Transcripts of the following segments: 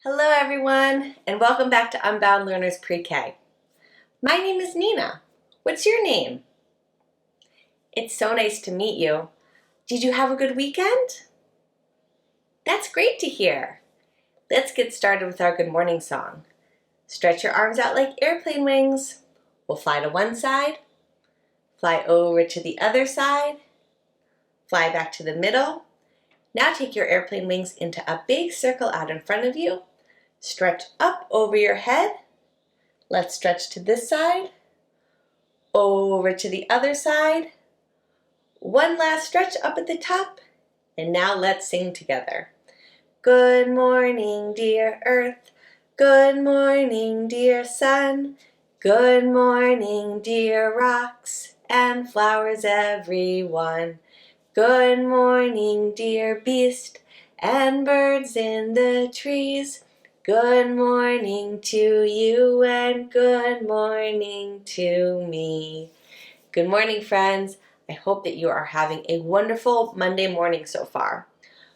Hello everyone, and welcome back to Unbound Learners Pre-K. My name is Nina. What's your name? It's so nice to meet you. Did you have a good weekend? That's great to hear. Let's get started with our good morning song. Stretch your arms out like airplane wings. We'll fly to one side, fly over to the other side, fly back to the middle. Now take your airplane wings into a big circle out in front of you. Stretch up over your head. Let's stretch to this side, over to the other side. One last stretch up at the top, and now let's sing together. Good morning, dear earth. Good morning, dear sun. Good morning, dear rocks and flowers, everyone. Good morning, dear beast and birds in the trees. Good morning to you and good morning to me. Good morning, friends. I hope that you are having a wonderful Monday morning so far.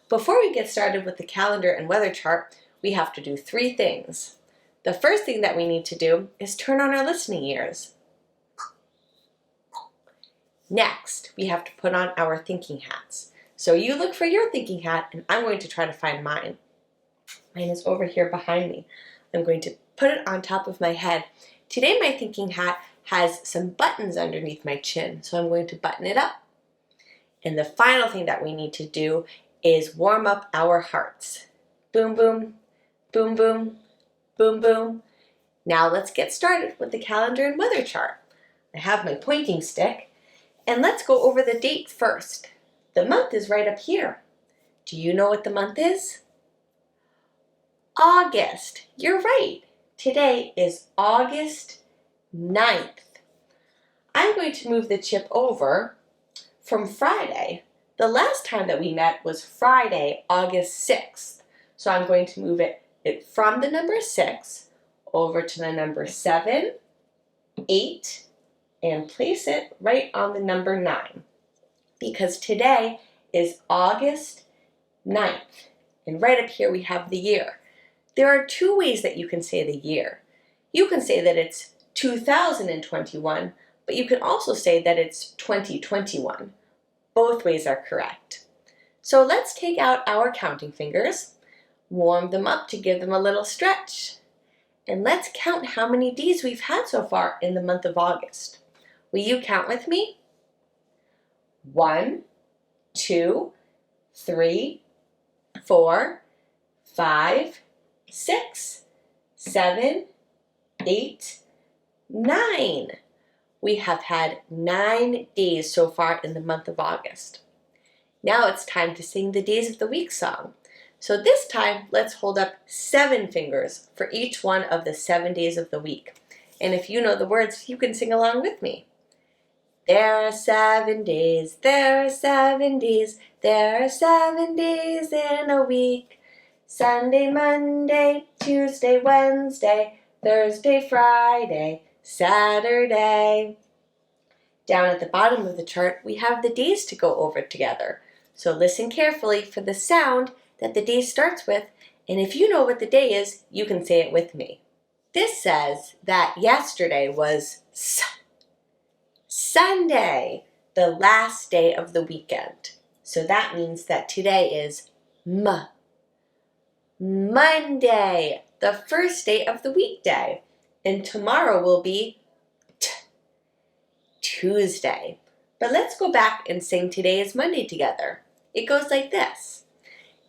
Before we get started with the calendar and weather chart, we have to do 3 things. The first thing that we need to do is turn on our listening ears. Next, we have to put on our thinking hats. So you look for your thinking hat, and I'm going to try to find mine. Mine is over here behind me. I'm going to put it on top of my head. Today my thinking hat has some buttons underneath my chin, so I'm going to button it up. And the final thing that we need to do is warm up our hearts. Boom, boom, boom, boom, boom, boom. Now let's get started with the calendar and weather chart. I have my pointing stick, and let's go over the date first. The month is right up here. Do you know what the month is? August. You're right. Today is August 9th. I'm going to move the chip over from Friday. The last time that we met was Friday, August 6th. So I'm going to move it from the number 6 over to the number 7, 8, and place it right on the number 9. Because today is August 9th. And right up here we have the year. There are 2 ways that you can say the year. You can say that it's 2021, but you can also say that it's 2021. Both ways are correct. So let's take out our counting fingers, warm them up to give them a little stretch, and let's count how many days we've had so far in the month of August. Will you count with me? 1, 2, 3, 4, 5, 6, 7, 8, 9. We have had 9 days so far in the month of August. Now it's time to sing the Days of the Week song. So this time, let's hold up 7 fingers for each one of the 7 days of the week. And if you know the words, you can sing along with me. There are 7 days, there are 7 days, there are 7 days in a week. Sunday, Monday, Tuesday, Wednesday, Thursday, Friday, Saturday. Down at the bottom of the chart, we have the days to go over together. So listen carefully for the sound that the day starts with, and if you know what the day is, you can say it with me. This says that yesterday was Sunday, the last day of the weekend. So that means that today is Monday, the first day of the weekday. And tomorrow will be Tuesday. But let's go back and sing Today is Monday together. It goes like this.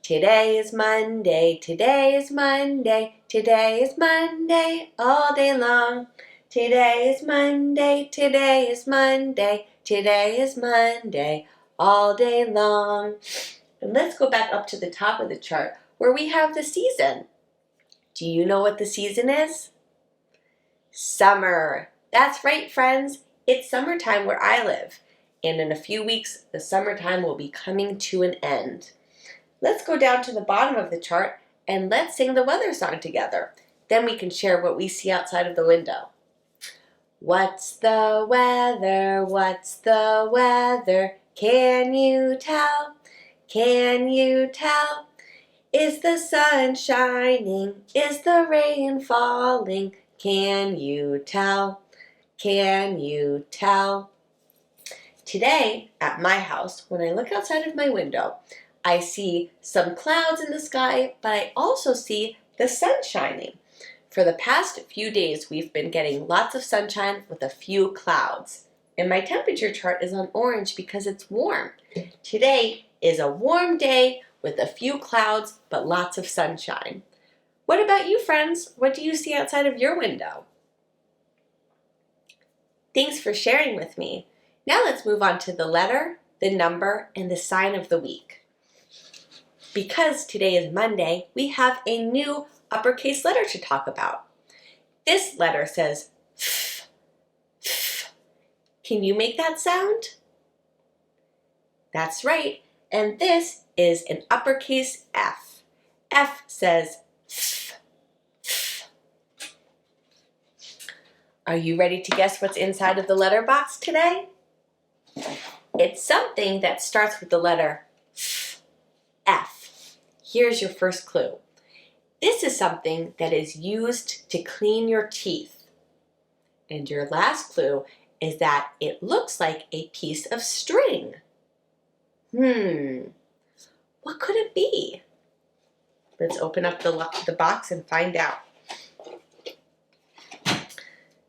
Today is Monday, today is Monday, today is Monday all day long. Today is Monday, today is Monday, today is Monday all day long. And let's go back up to the top of the chart where we have the season. Do you know what the season is? Summer. That's right, friends. It's summertime where I live. And in a few weeks, the summertime will be coming to an end. Let's go down to the bottom of the chart and let's sing the weather song together. Then we can share what we see outside of the window. What's the weather? What's the weather? Can you tell? Can you tell? Is the sun shining? Is the rain falling? Can you tell? Can you tell? Today, at my house, when I look outside of my window, I see some clouds in the sky, but I also see the sun shining. For the past few days, we've been getting lots of sunshine with a few clouds. And my temperature chart is on orange because it's warm. Today is a warm day with a few clouds, but lots of sunshine. What about you, friends? What do you see outside of your window? Thanks for sharing with me. Now let's move on to the letter, the number, and the sign of the week. Because today is Monday, we have a new uppercase letter to talk about. This letter says F, F. Can you make that sound? That's right, and this is an uppercase F. F says F, F. Are you ready to guess what's inside of the letter box today? It's something that starts with the letter F. F. Here's your first clue. This is something that is used to clean your teeth. And your last clue is that it looks like a piece of string. What could it be? Let's open up the box and find out.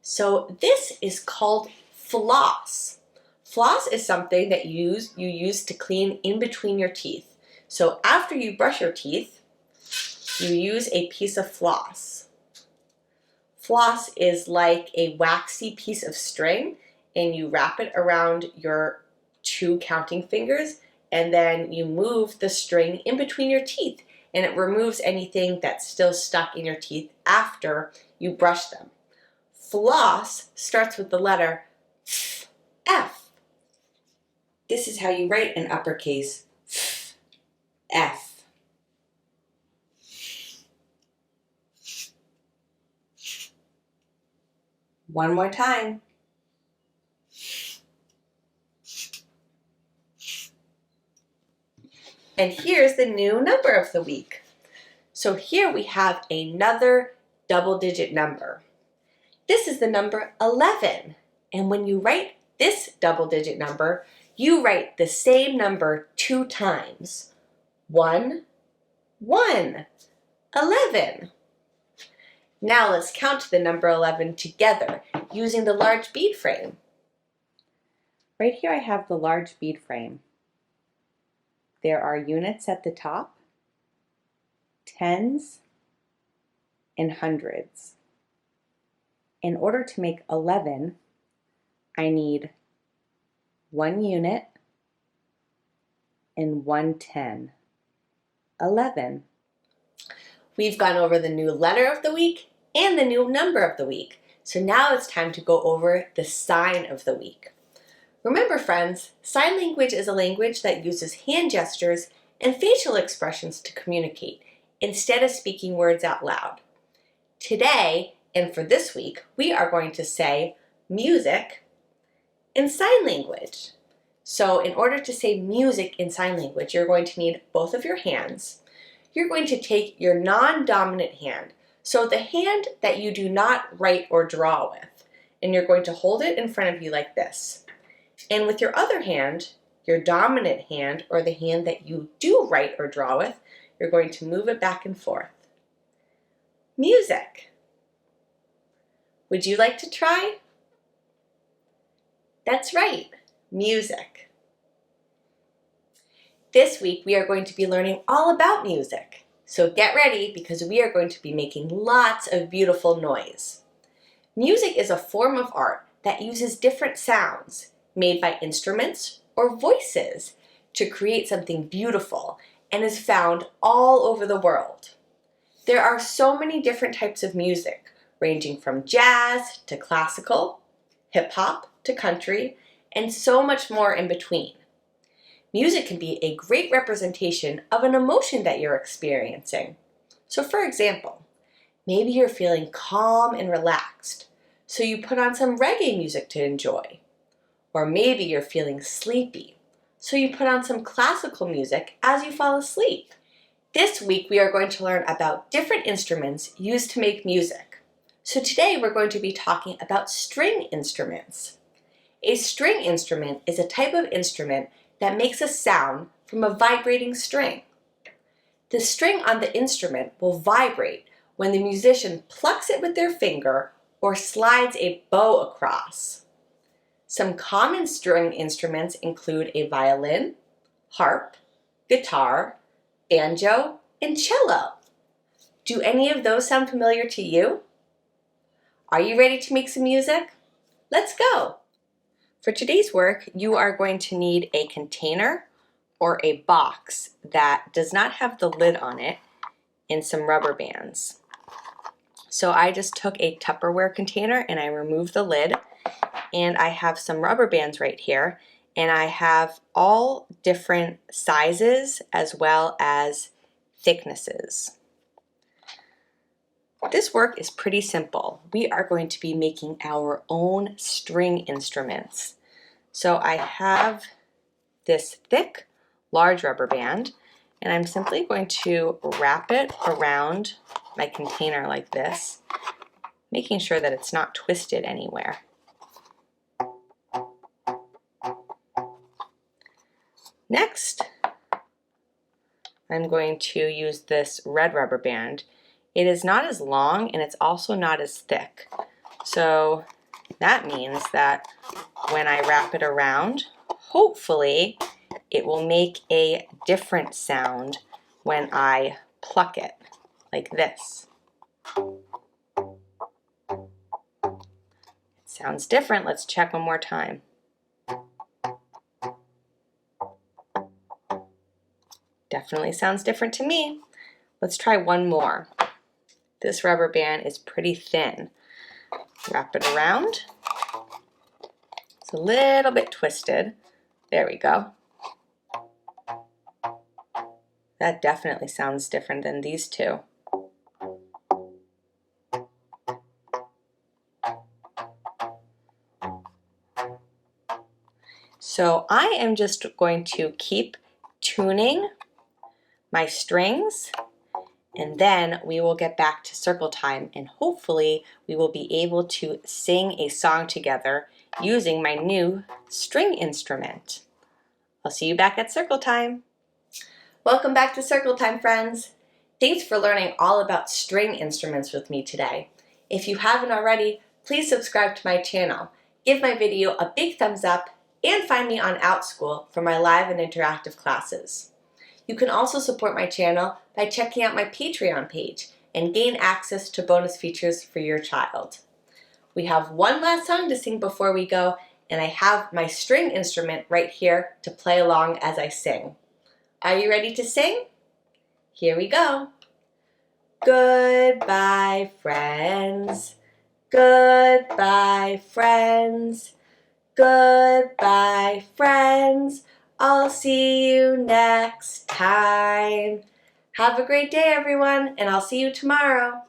So this is called floss. Floss is something that you use to clean in between your teeth. So after you brush your teeth, you use a piece of floss. Floss is like a waxy piece of string, and you wrap it around your 2 counting fingers, and then you move the string in between your teeth, and it removes anything that's still stuck in your teeth after you brush them. Floss starts with the letter F. This is how you write an uppercase F. One more time. And here's the new number of the week. So here we have another double-digit number. This is the number 11. And when you write this double-digit number, you write the same number 2 times. 1, 1, 11. Now let's count the number 11 together using the large bead frame. Right here I have the large bead frame. There are units at the top, tens, and hundreds. In order to make 11, I need 1 unit and 1 10. 11. We've gone over the new letter of the week and the new number of the week. So now it's time to go over the sign of the week. Remember, friends, sign language is a language that uses hand gestures and facial expressions to communicate instead of speaking words out loud. Today, and for this week, we are going to say music in sign language. So in order to say music in sign language, you're going to need both of your hands. You're going to take your non-dominant hand, so the hand that you do not write or draw with, and you're going to hold it in front of you like this. And with your other hand, your dominant hand, or the hand that you do write or draw with, you're going to move it back and forth. Music. Would you like to try? That's right, music. This week we are going to be learning all about music. So get ready because we are going to be making lots of beautiful noise. Music is a form of art that uses different sounds made by instruments or voices to create something beautiful and is found all over the world. There are so many different types of music, ranging from jazz to classical, hip-hop to country, and so much more in between. Music can be a great representation of an emotion that you're experiencing. So for example, maybe you're feeling calm and relaxed, so you put on some reggae music to enjoy. Or maybe you're feeling sleepy, so you put on some classical music as you fall asleep. This week we are going to learn about different instruments used to make music. So today we're going to be talking about string instruments. A string instrument is a type of instrument that makes a sound from a vibrating string. The string on the instrument will vibrate when the musician plucks it with their finger or slides a bow across. Some common string instruments include a violin, harp, guitar, banjo, and cello. Do any of those sound familiar to you? Are you ready to make some music? Let's go! For today's work, you are going to need a container or a box that does not have the lid on it and some rubber bands. So I just took a Tupperware container and I removed the lid, and I have some rubber bands right here, and I have all different sizes as well as thicknesses. This work is pretty simple. We are going to be making our own string instruments. So I have this thick, large rubber band, and I'm simply going to wrap it around my container like this, making sure that it's not twisted anywhere. Next, I'm going to use this red rubber band. It is not as long and it's also not as thick. So that means that when I wrap it around, hopefully it will make a different sound when I pluck it, like this. It sounds different. Let's check one more time. Definitely sounds different to me. Let's try one more. This rubber band is pretty thin. Wrap it around. It's a little bit twisted. There we go. That definitely sounds different than these two. So I am just going to keep tuning my strings, and then we will get back to circle time, and hopefully we will be able to sing a song together using my new string instrument. I'll see you back at circle time. Welcome back to circle time, friends. Thanks for learning all about string instruments with me today. If you haven't already, please subscribe to my channel, give my video a big thumbs up, and find me on OutSchool for my live and interactive classes. You can also support my channel by checking out my Patreon page and gain access to bonus features for your child. We have one last song to sing before we go, and I have my string instrument right here to play along as I sing. Are you ready to sing? Here we go. Goodbye, friends. Goodbye, friends. Goodbye, friends. I'll see you next time. Have a great day, everyone, and I'll see you tomorrow.